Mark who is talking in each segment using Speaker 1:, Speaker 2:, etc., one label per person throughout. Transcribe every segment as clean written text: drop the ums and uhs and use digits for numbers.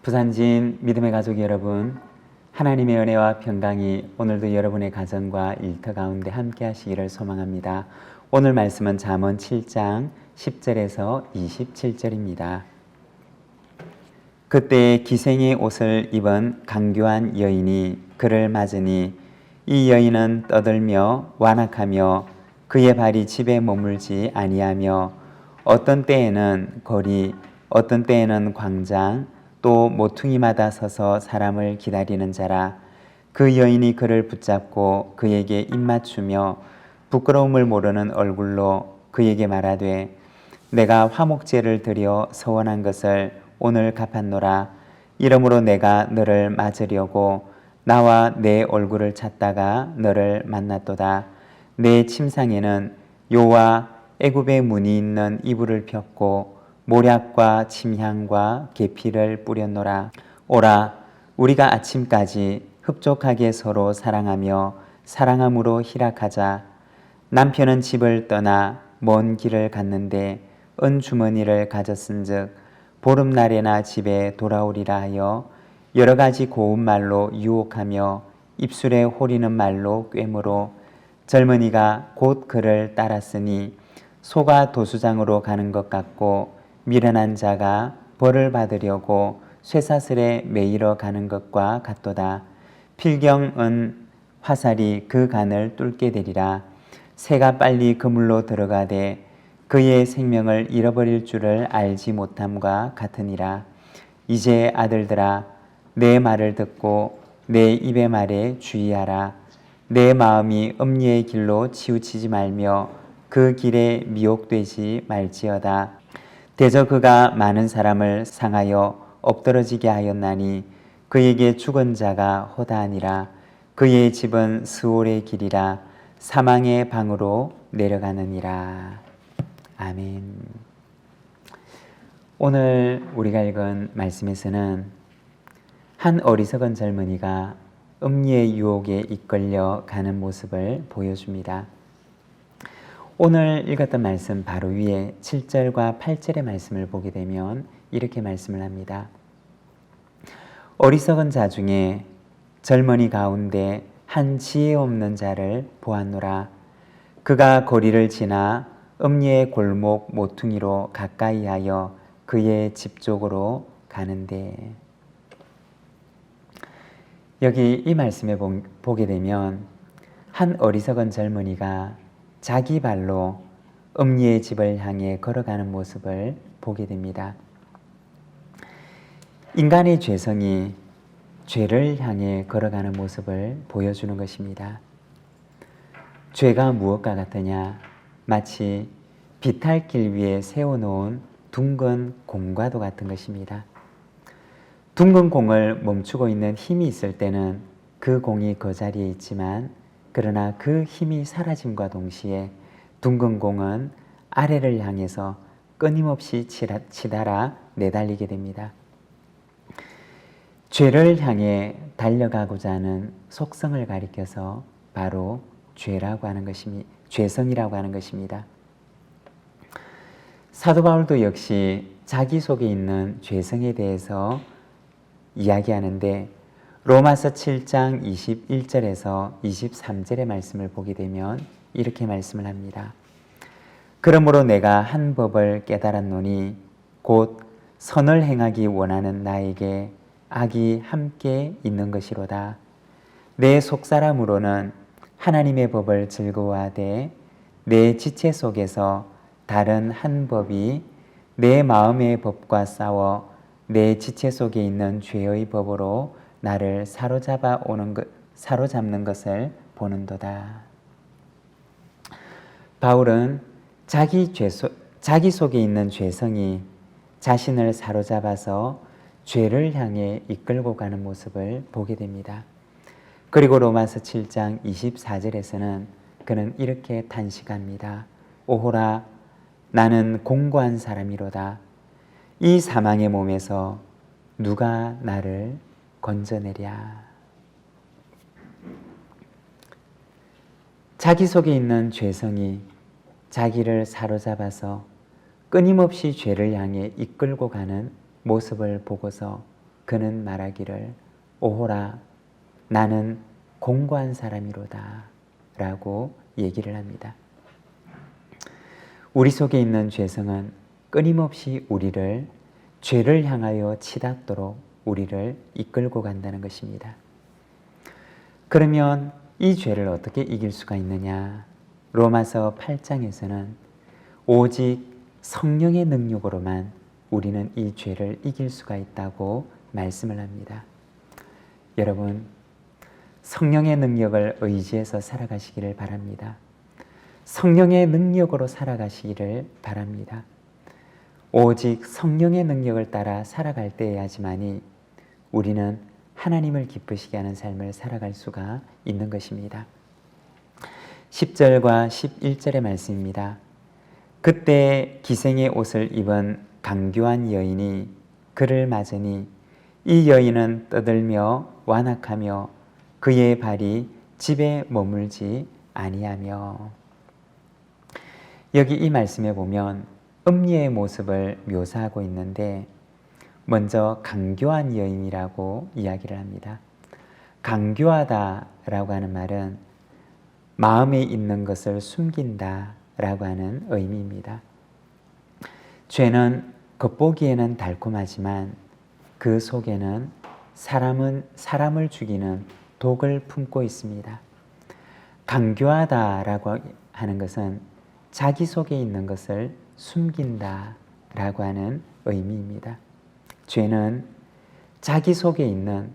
Speaker 1: 부산진 믿음의 가족 여러분, 하나님의 은혜와 평강이 오늘도 여러분의 가정과 일터 가운데 함께 하시기를 소망합니다. 오늘 말씀은 잠언 7장 10절에서 27절입니다. 그때 기생의 옷을 입은 강교한 여인이 그를 맞으니 이 여인은 떠들며 완악하며 그의 발이 집에 머물지 아니하며 어떤 때에는 거리, 어떤 때에는 광장, 또 모퉁이마다 서서 사람을 기다리는 자라. 그 여인이 그를 붙잡고 그에게 입맞추며 부끄러움을 모르는 얼굴로 그에게 말하되 내가 화목제를 드려 서원한 것을 오늘 갚았노라. 이러므로 내가 너를 맞으려고 나와 내 얼굴을 찾다가 너를 만났도다. 내 침상에는 요와 애굽의 문이 있는 이불을 폈고 모략과 침향과 계피를 뿌렸노라. 오라, 우리가 아침까지 흡족하게 서로 사랑하며 사랑함으로 희락하자. 남편은 집을 떠나 먼 길을 갔는데 은주머니를 가졌은즉 보름날에나 집에 돌아오리라 하여 여러 가지 고운 말로 유혹하며 입술에 호리는 말로 꿰므로 젊은이가 곧 그를 따랐으니 소가 도수장으로 가는 것 같고 미련한 자가 벌을 받으려고 쇠사슬에 매이러 가는 것과 같도다. 필경은 화살이 그 간을 뚫게 되리라. 새가 빨리 그물로 들어가되 그의 생명을 잃어버릴 줄을 알지 못함과 같으니라. 이제 아들들아, 내 말을 듣고 내 입의 말에 주의하라. 내 마음이 음리의 길로 치우치지 말며 그 길에 미혹되지 말지어다. 대저 그가 많은 사람을 상하여 엎드러지게 하였나니 그에게 죽은 자가 허다하니라. 그의 집은 스올의 길이라 사망의 방으로 내려가느니라. 아멘. 오늘 우리가 읽은 말씀에서는 한 어리석은 젊은이가 음리의 유혹에 이끌려 가는 모습을 보여줍니다. 오늘 읽었던 말씀 바로 위에 7절과 8절의 말씀을 보게 되면 이렇게 말씀을 합니다. 어리석은 자 중에 젊은이 가운데 한 지혜 없는 자를 보았노라. 그가 거리를 지나 음리의 골목 모퉁이로 가까이 하여 그의 집 쪽으로 가는데, 여기 이 말씀에 보게 되면 한 어리석은 젊은이가 자기 발로 음리의 집을 향해 걸어가는 모습을 보게 됩니다. 인간의 죄성이 죄를 향해 걸어가는 모습을 보여주는 것입니다. 죄가 무엇과 같으냐? 마치 비탈길 위에 세워놓은 둥근 공과도 같은 것입니다. 둥근 공을 멈추고 있는 힘이 있을 때는 그 공이 그 자리에 있지만, 그러나 그 힘이 사라짐과 동시에 둥근 공은 아래를 향해서 끊임없이 치달아 내달리게 됩니다. 죄를 향해 달려가고자 하는 속성을 가리켜서 바로 죄라고 하는 것입니다. 죄성이라고 하는 것입니다. 사도 바울도 역시 자기 속에 있는 죄성에 대해서 이야기하는데, 로마서 7장 21절에서 23절의 말씀을 보게 되면 이렇게 말씀을 합니다. 그러므로 내가 한 법을 깨달았노니 곧 선을 행하기 원하는 나에게 악이 함께 있는 것이로다. 내 속사람으로는 하나님의 법을 즐거워하되 내 지체 속에서 다른 한 법이 내 마음의 법과 싸워 내 지체 속에 있는 죄의 법으로 나를 사로잡는 것을 보는도다. 바울은 자기 속에 있는 죄성이 자신을 사로잡아서 죄를 향해 이끌고 가는 모습을 보게 됩니다. 그리고 로마서 7장 24절에서는 그는 이렇게 탄식합니다. 오호라, 나는 공고한 사람이로다. 이 사망의 몸에서 누가 나를 건져내랴. 자기 속에 있는 죄성이 자기를 사로잡아서 끊임없이 죄를 향해 이끌고 가는 모습을 보고서 그는 말하기를 오호라 나는 공고한 사람이로다 라고 얘기를 합니다. 우리 속에 있는 죄성은 끊임없이 우리를 죄를 향하여 치닫도록 우리를 이끌고 간다는 것입니다. 그러면 이 죄를 어떻게 이길 수가 있느냐? 로마서 8장에서는 오직 성령의 능력으로만 우리는 이 죄를 이길 수가 있다고 말씀을 합니다. 여러분, 성령의 능력을 의지해서 살아가시기를 바랍니다. 성령의 능력으로 살아가시기를 바랍니다. 오직 성령의 능력을 따라 살아갈 때야지만이 우리는 하나님을 기쁘시게 하는 삶을 살아갈 수가 있는 것입니다. 10절과 11절의 말씀입니다. 그때 기생의 옷을 입은 강교한 여인이 그를 맞으니 이 여인은 떠들며 완악하며 그의 발이 집에 머물지 아니하며. 여기 이 말씀에 보면 음녀의 모습을 묘사하고 있는데 먼저 강교한 여인이라고 이야기를 합니다. 강교하다라고 하는 말은 마음에 있는 것을 숨긴다라고 하는 의미입니다. 죄는 겉보기에는 달콤하지만 그 속에는 사람을 죽이는 독을 품고 있습니다. 강교하다라고 하는 것은 자기 속에 있는 것을 숨긴다라고 하는 의미입니다. 죄는 자기 속에 있는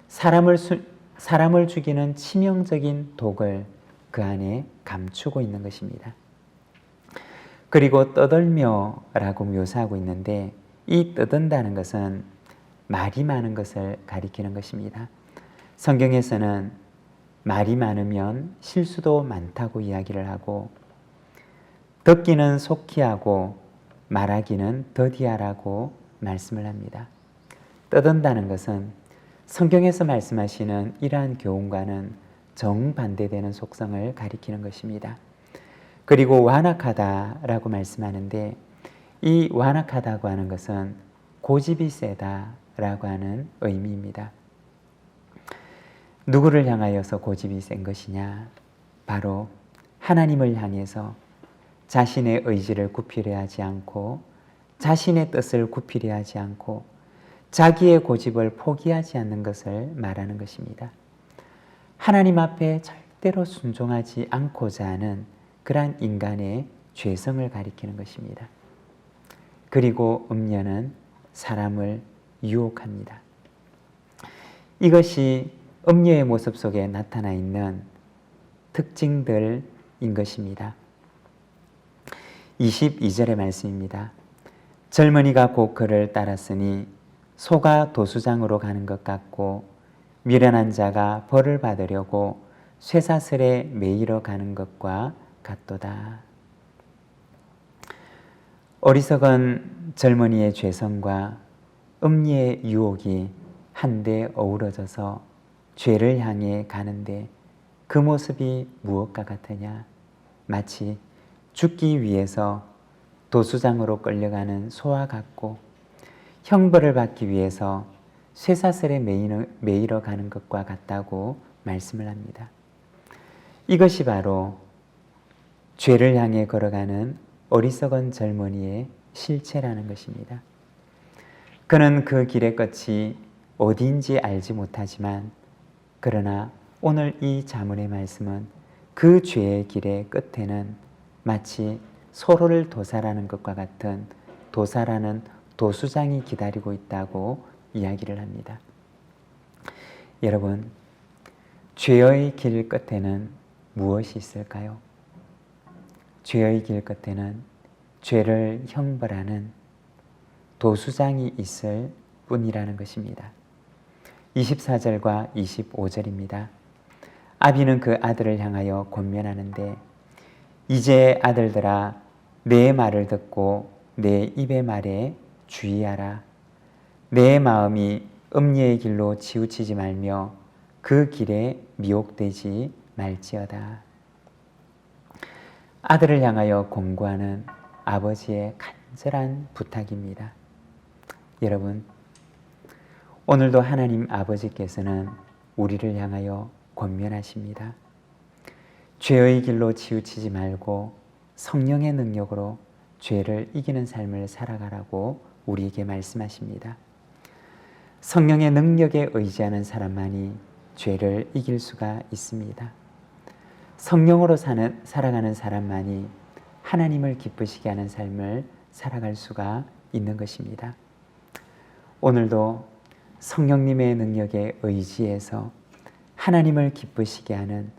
Speaker 1: 사람을 죽이는 치명적인 독을 그 안에 감추고 있는 것입니다. 그리고 떠들며라고 묘사하고 있는데 이 떠든다는 것은 말이 많은 것을 가리키는 것입니다. 성경에서는 말이 많으면 실수도 많다고 이야기를 하고 듣기는 속히 하고 말하기는 더디하라고 말씀을 합니다. 떠든다는 것은 성경에서 말씀하시는 이러한 교훈과는 정반대되는 속성을 가리키는 것입니다. 그리고 완악하다라고 말씀하는데 이 완악하다고 하는 것은 고집이 세다라고 하는 의미입니다. 누구를 향하여서 고집이 센 것이냐? 바로 하나님을 향해서 자신의 의지를 굽히려 하지 않고 자신의 뜻을 굽히려 하지 않고 자기의 고집을 포기하지 않는 것을 말하는 것입니다. 하나님 앞에 절대로 순종하지 않고자 하는 그러한 인간의 죄성을 가리키는 것입니다. 그리고 음녀는 사람을 유혹합니다. 이것이 음녀의 모습 속에 나타나 있는 특징들인 것입니다. 22절의 말씀입니다. 젊은이가 곧 그를 따랐으니 소가 도수장으로 가는 것 같고 미련한 자가 벌을 받으려고 쇠사슬에 매이러 가는 것과 같도다. 어리석은 젊은이의 죄성과 음녀의 유혹이 한데 어우러져서 죄를 향해 가는데 그 모습이 무엇과 같으냐? 마치 죽기 위해서 도수장으로 끌려가는 소와 같고 형벌을 받기 위해서 쇠사슬에 매이러 가는 것과 같다고 말씀을 합니다. 이것이 바로 죄를 향해 걸어가는 어리석은 젊은이의 실체라는 것입니다. 그는 그 길의 끝이 어디인지 알지 못하지만 그러나 오늘 이 자문의 말씀은 그 죄의 길의 끝에는 마치 소를 도살하는 것과 같은 도살하는 도수장이 기다리고 있다고 이야기를 합니다. 여러분, 죄의 길 끝에는 무엇이 있을까요? 죄의 길 끝에는 죄를 형벌하는 도수장이 있을 뿐이라는 것입니다. 24절과 25절입니다. 아비는 그 아들을 향하여 권면하는데 이제 아들들아 내 말을 듣고 내 입의 말에 주의하라. 내 마음이 음녀의 길로 치우치지 말며 그 길에 미혹되지 말지어다. 아들을 향하여 권고하는 아버지의 간절한 부탁입니다. 여러분, 오늘도 하나님 아버지께서는 우리를 향하여 권면하십니다. 죄의 길로 치우치지 말고 성령의 능력으로 죄를 이기는 삶을 살아가라고 우리에게 말씀하십니다. 성령의 능력에 의지하는 사람만이 죄를 이길 수가 있습니다. 성령으로 살아가는 사람만이 하나님을 기쁘시게 하는 삶을 살아갈 수가 있는 것입니다. 오늘도 성령님의 능력에 의지해서 하나님을 기쁘시게 하는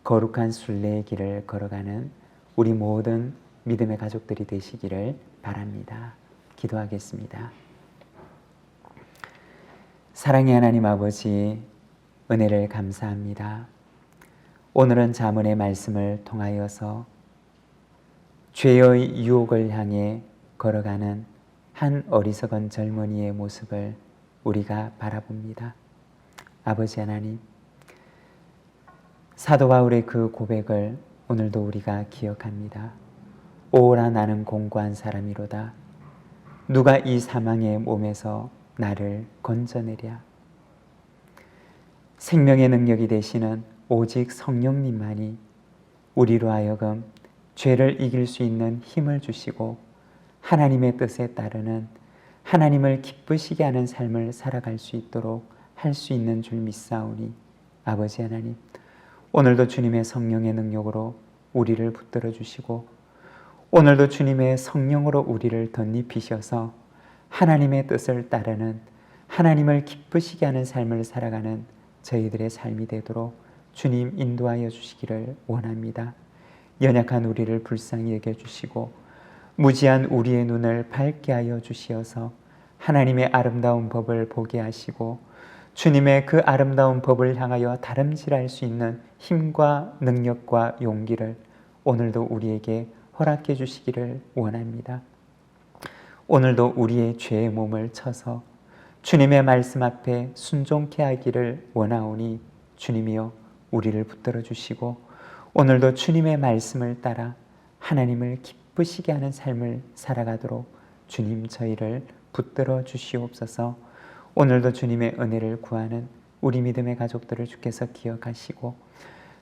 Speaker 1: 거룩한 순례의 길을 걸어가는 우리 모든 믿음의 가족들이 되시기를 바랍니다. 기도하겠습니다. 사랑의 하나님 아버지, 은혜를 감사합니다. 오늘은 잠언의 말씀을 통하여서 죄의 유혹을 향해 걸어가는 한 어리석은 젊은이의 모습을 우리가 바라봅니다. 아버지 하나님, 사도 바울의 그 고백을 오늘도 우리가 기억합니다. 오라 나는 공고한 사람이로다. 누가 이 사망의 몸에서 나를 건져내랴. 생명의 능력이 되시는 오직 성령님만이 우리로 하여금 죄를 이길 수 있는 힘을 주시고 하나님의 뜻에 따르는 하나님을 기쁘시게 하는 삶을 살아갈 수 있도록 할 수 있는 줄 믿사오니 아버지 하나님, 오늘도 주님의 성령의 능력으로 우리를 붙들어 주시고 오늘도 주님의 성령으로 우리를 덧입히셔서 하나님의 뜻을 따르는 하나님을 기쁘시게 하는 삶을 살아가는 저희들의 삶이 되도록 주님 인도하여 주시기를 원합니다. 연약한 우리를 불쌍히 여겨주시고 무지한 우리의 눈을 밝게 하여 주시어서 하나님의 아름다운 법을 보게 하시고 주님의 그 아름다운 법을 향하여 다름질할 수 있는 힘과 능력과 용기를 오늘도 우리에게 허락해 주시기를 원합니다. 오늘도 우리의 죄의 몸을 쳐서 주님의 말씀 앞에 순종케 하기를 원하오니 주님이여 우리를 붙들어 주시고 오늘도 주님의 말씀을 따라 하나님을 기쁘시게 하는 삶을 살아가도록 주님 저희를 붙들어 주시옵소서. 오늘도 주님의 은혜를 구하는 우리 믿음의 가족들을 주께서 기억하시고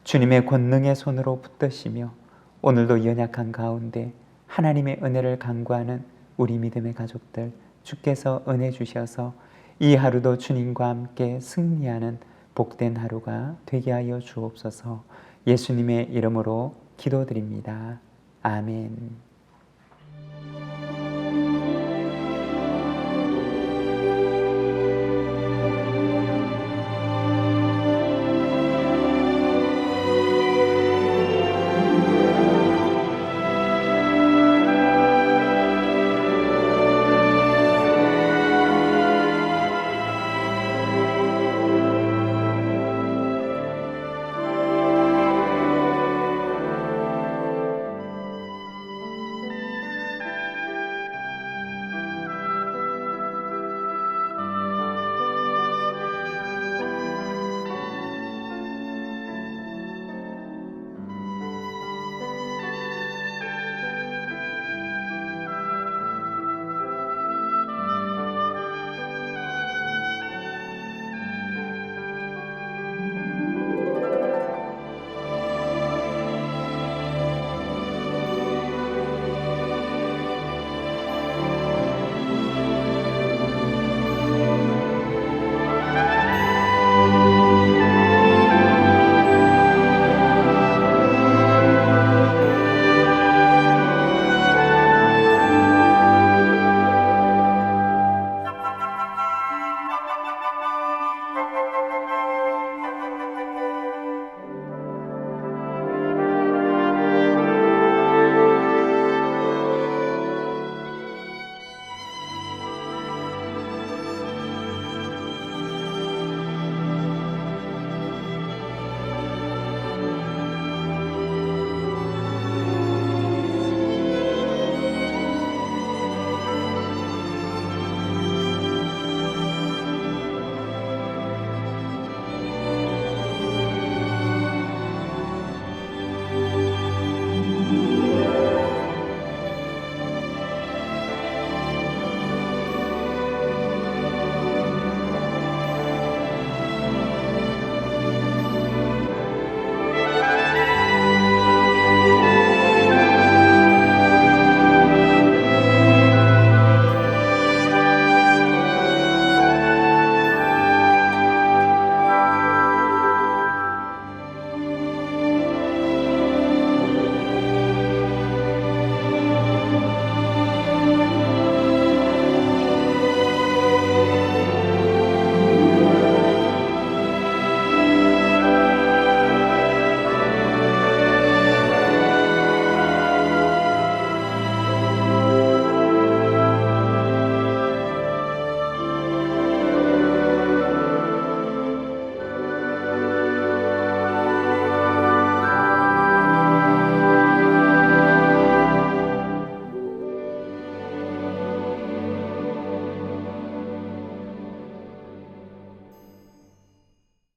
Speaker 1: 주님의 권능의 손으로 붙드시며 오늘도 연약한 가운데 하나님의 은혜를 간구하는 우리 믿음의 가족들 주께서 은혜 주셔서 이 하루도 주님과 함께 승리하는 복된 하루가 되게 하여 주옵소서. 예수님의 이름으로 기도드립니다. 아멘.